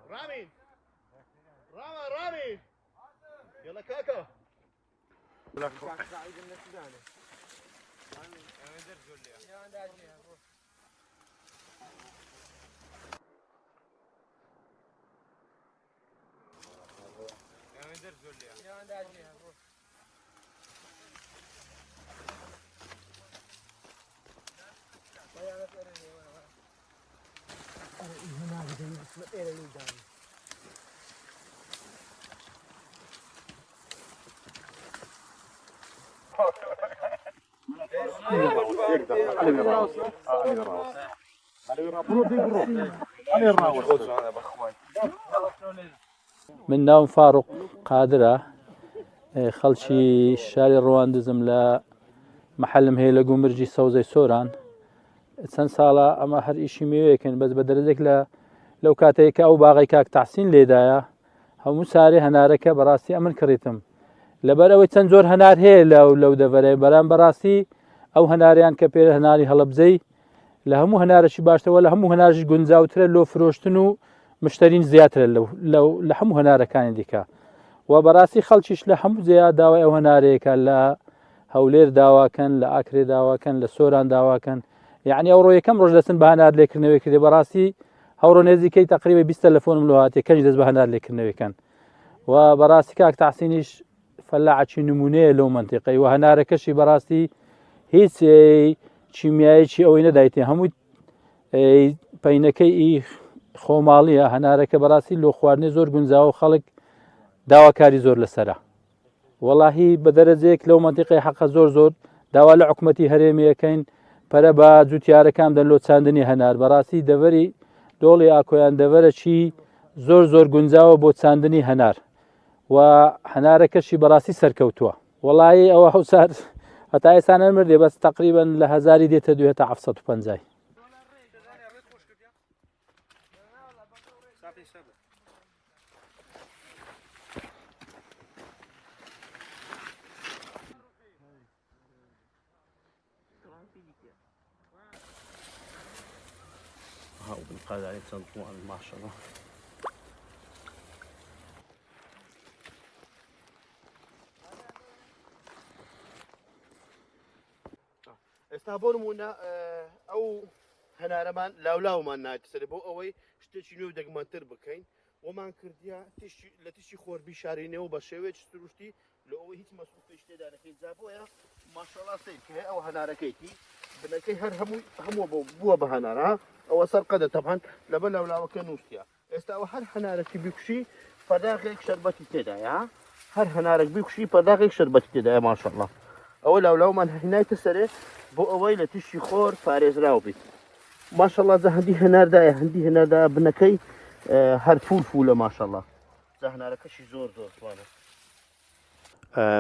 رامي رامي يلا كاكا من ناوم فاروق قادرة خەڵکی شاری ڕەواندزم لە محلم هەیە لە گومرجی سەوزەی سۆران چەند ساڵە ئەمە هەر ئیشی میوەیەکەن بەس بە دەرەجێک لەو کاتەیە کە ئەو باغی کاک تەحسین لێدایە هەموو سارێ هەنارەکە بەڕاستی ئەمن کڕیتم لەبەر ئەوەی چەند زۆر هەنار هەیە لەو دەڤەرەیە بەرام بەڕاستی ئەو هەناریان کە پێ هەناری هەڵەبجەی لە هەموو هەنارەشی باشتەوە لە هەموو هەنارش گونجاوترە لۆ فرۆشتن و مشترین زیاترە لە هەموو هەنارەکانی دیکە و بەڕاستی خەڵکیش لە هەموو جێیا داوای ئەو هەنارەیەکە لە هەولێر داواکەن لە ئاکرێ داواکەن لە سۆران داواکەن یعنی ئەو ڕۆ یەکەم ڕۆژ دەچن بە هەنار لێکردنەوەی کردێ بەڕاستی هەوڕۆ نێزیکەی تقریبا 20 تەلەفۆنم لە هاتێ کەنج دەست بە هەنار لێکردنەوەیکەن و بەڕاستی کاک تەحسینیش فەلاعەکی نمونەیە لەو منتیقەی و هەنارەکەشی بەڕاستی هیچ چیمیایەکی ئەوەی نەدایتێ هەمووی پەینەکەی خۆماڵیە هەنارەکە بەڕاستی لۆ خواردنی زۆر گونجاوە و خەڵک داواکاری زۆر لەسەرە وەڵاهی بە دەرەجەیەک لەو منتیقەی حەقە زۆر داوا لە حکومەتی هەرێمیەکەین پەرە بە جوتیارەکان دەن لۆ چاندنی هەنار بەڕاستی دەڤەری دۆڵی ئاکۆیان دەڤەرەکی زۆر گونجاوە بۆ چاندنی هەنار و هەنارەکەشی بەڕاستی سەرکەوتووە وەڵی ئەوە هەوسار هەتا ئێستا نەمردێ بەس تقریبا لە 1000 دێتە 750. وبنقاد عليه صندوق ما شاء الله ئێستا بۆ نمونە ئەو هەنارەمان لاولاومان نایتسەر بۆ ئەوەی شتێکی نوێ دەگمەنتر بکەین وەمان کردیا لە تشتی خۆر بیشارینەوە بە شێوەیەکی سروشتی لە ئەوەی هیچ مەسوولەتی تێدا نەکەین جا بۆیە ماشەڵڵا سیر کە ئەو هەنارەکەیتی بنەکەی هەر هەموو بووە بە هەنارە ئەوە سەر قەدە تەبان لەبەر لاولاوەکە نووسیا ئێستا ئەوە هەر هەنارێکی بیکوشی پەرداغێک شەربەتی تێدایە هەر هەنارێک بیکوشی پەرداغێک شەربەتی تێدایە ماشەڵڵا ئەوە لاولاومان هێنایتە سەرێ بۆ ئەوەی لە تشتی خۆر پارێزراو بیت ماشەڵڵا جا هەندی هەناردایە بنەکەی هەر فولە ماشەڵڵا جا هەنارەکەشی زۆر توانە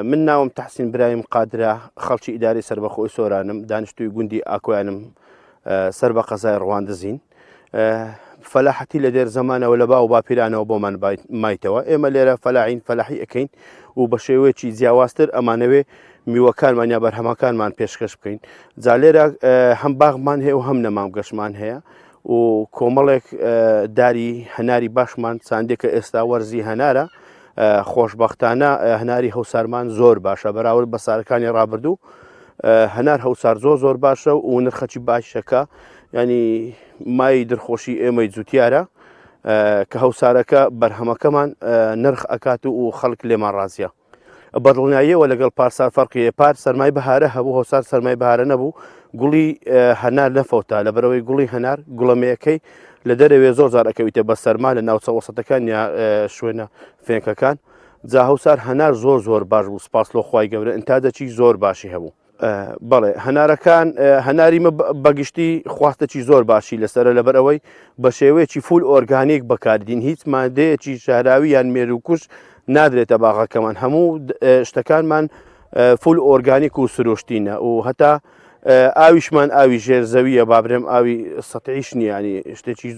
من ناوم تەحسین برایم قادرە خەڵکی ئیداری سەربەخۆی سۆرانم دانیشتووی گوندی ئاکۆیانم سەر بە قەزای ڕەواندزین فەلاحەتی لە دێر زەمانەوە لە باو باپیرانەوە بۆمان مایتەوە ئێمە لێرە فەلاعین فەلاحی ئەەکەین و بە شێوەیەکی جیاوازتر ئەمانەوێ میوەکانمان یا بەرهەمەکانمان پێشکەش بکەین جا لێرە هەم باغمان هەیە و هەم نەمامگەشتمان هەیە و کۆمەڵێک داری هەناری باشمان چاندێکە ئێستا وەرزی هەنارە خۆشببختانە هەناری هەوسارمان زۆر باشە بەراورد بە ساڵەکانی ڕابردوو هەنار هەوسار زۆر باشە و نرخەکی باشەکە ینی مای دڵخۆشی ئێمەی جوتیارە کە هەوسارەکە بەرهەمەکەمان نرخ ئەکات و خەڵک لێمان ڕازیە بەدڵنیاییەوە لەگەڵ پارسا فەرقیە پار سەرمای بەهارە هەبوو هەوسار سەرمای بەهارە نەبوو گوڵی هەنار نەفەوتا لەبەرەوەی گوڵی هەنار گوڵەمەیەکەی لە دەرەوێ زۆر جار ئەکەویتە بە سەرما لە ناوچە وەسەتەکان یا شوێنە فێنکەکان جا هەوسار هەنار زۆر باش بوو سپاسلۆ خوای گەورە ئینتاجێکی زۆر باشی هەبوو بەڵێ هەنارەکان هەناری بەگشتی خواستەی زۆر باشی لەسرە لەبەر ئەوەی بە شێوەیەکی فول ئۆرگانیک بەکاردین هیچ مادەیەکی شاراوی یان مێروکوش نادرێتە باغەکەمان هەموو شتەکانمان فول ئۆرگانیک و سروشتینە و هەتا ئاویشمان ئاوی ژێرزەویە بابرێم ئاوی سەتعیش نیە ینی شتێکی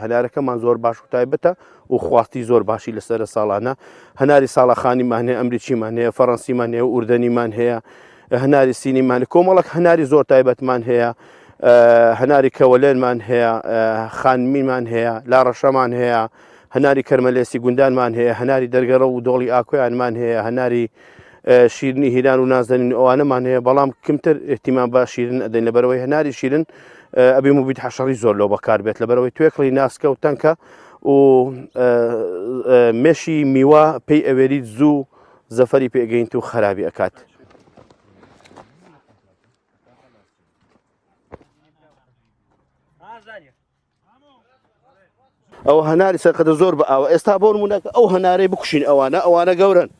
هەنارەکەمان زۆر باش و تایبەتە و خواستی زۆر باشی لەسەر ساڵانە هەناری ساڵەخانیمان هەیە ئەمریکیمان هەیە فەڕەنسیمان هەیە و ئوردەنیمان هەیە هەناری سینیمان کۆمەڵک هەناری زۆر تایبەتمان هەیە هەناری کەوەلێنمان هەیە خانمیمان هەیە لاڕەشەمان هەیە هەناری کەرمەلێسی گوندانمان هەیە هەناری دەرگەڕە و دۆڵی ئاکۆیانمان هەیە هەناری شیرنی هیران و نازدەنین ئەوانەمان هەیە بەڵام کمتر احتیمام بە شیرن ئەدەین لەبەرەوەی هەناری شیرن ئەبێ موبیت حەشەڕی زۆر لەو بەکار بێت لەبەرەوەی توێکڵی ناسکە و تەنکە و مێشی میوە پێی ئەوێریت زوو زەفەری پێگەینت و خراپی ئەکات. ئەو هەناری سەرقەدە زۆر بە ئاوە ئێستا بۆ نمونەکە ئەو هەنارەی بکوشین ئەوانە گەورن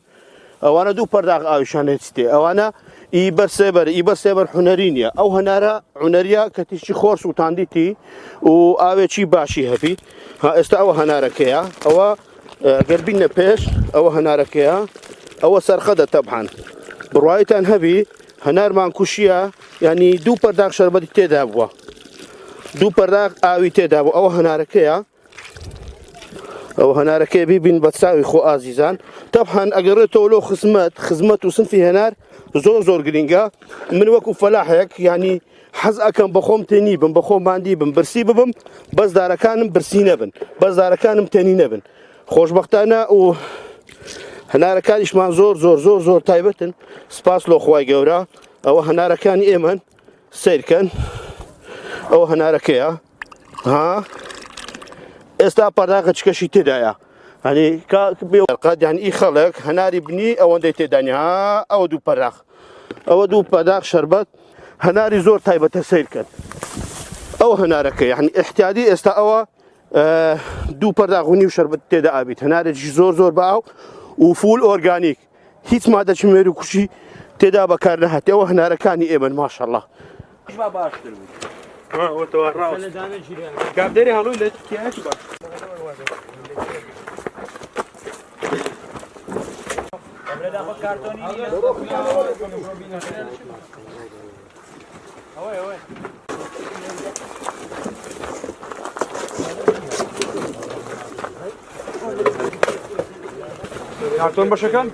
ئەوانە دوو پەرداغ ئاویشان هێچتێ ئەوانە ئیبەر سێبەر حونەری نییە ئەو هەنارە عونەریە کە تیشتی خۆرس و تاندیتی و ئاوێکی باشی هەبی ئێستا ئەوە هەنارەکەیە ئەوە گەربینە پێش ئەوە هەنارەکەیە ئەوە سەرخەدە تەبحان بڕوایتان هەبی هەنارمان کوشیە ینی دوو پەرداغ شەربەتی تێدا بووە دوو پەرداغ ئاوی تێدا بوو ئەوە هەنارەکەیە ئەو هەنارەکەی بیبین بە چاوی خۆ ئازیزان تەبحان ئەگەڕێتەوە لۆ خزمەت و سنفی هەنار زۆر گرنگە من وەکو فەلاحێک ینی حەز ئەکەم بەخۆم تێنی بم بەخۆم باندی بم برسی ببم بەزدارەکانم برسی نەبن بەزدارەکانم تێنی نەبن خۆشبەختانە و هەنارەکانیشمان زۆر تایبەتن سپاس لۆ خوای گەورە ئەوە هەنارەکانی ئێمەن سیرکەن ئەوە هەنارەکەیە ئێستا پەرداغە چکەشی تێدایە هەنی قەدیان ئی خەڵک هەناری بنی ئەوەندەی تێدانی ئەوە دوو پەرداغ ئەوە دوو پەرداغ شەربەت هەناری زۆر تایبەتە سیرکەن ئەو هەنارەکە یعنی احتیادی ئێستا ئەوە دوو پەرداغ و نیو شەربەت تێدا ئابیت هەنارێکی زۆر باو و فول ئۆرگانیک هیچ مادەی مێر و کوشی تێدا بەکار نەهات ئەوە هەنارەکانی ئێمەن ماشەڵڵا گابدەری هەڵووی لە تیاکی باش کارتۆن بەشەکان؟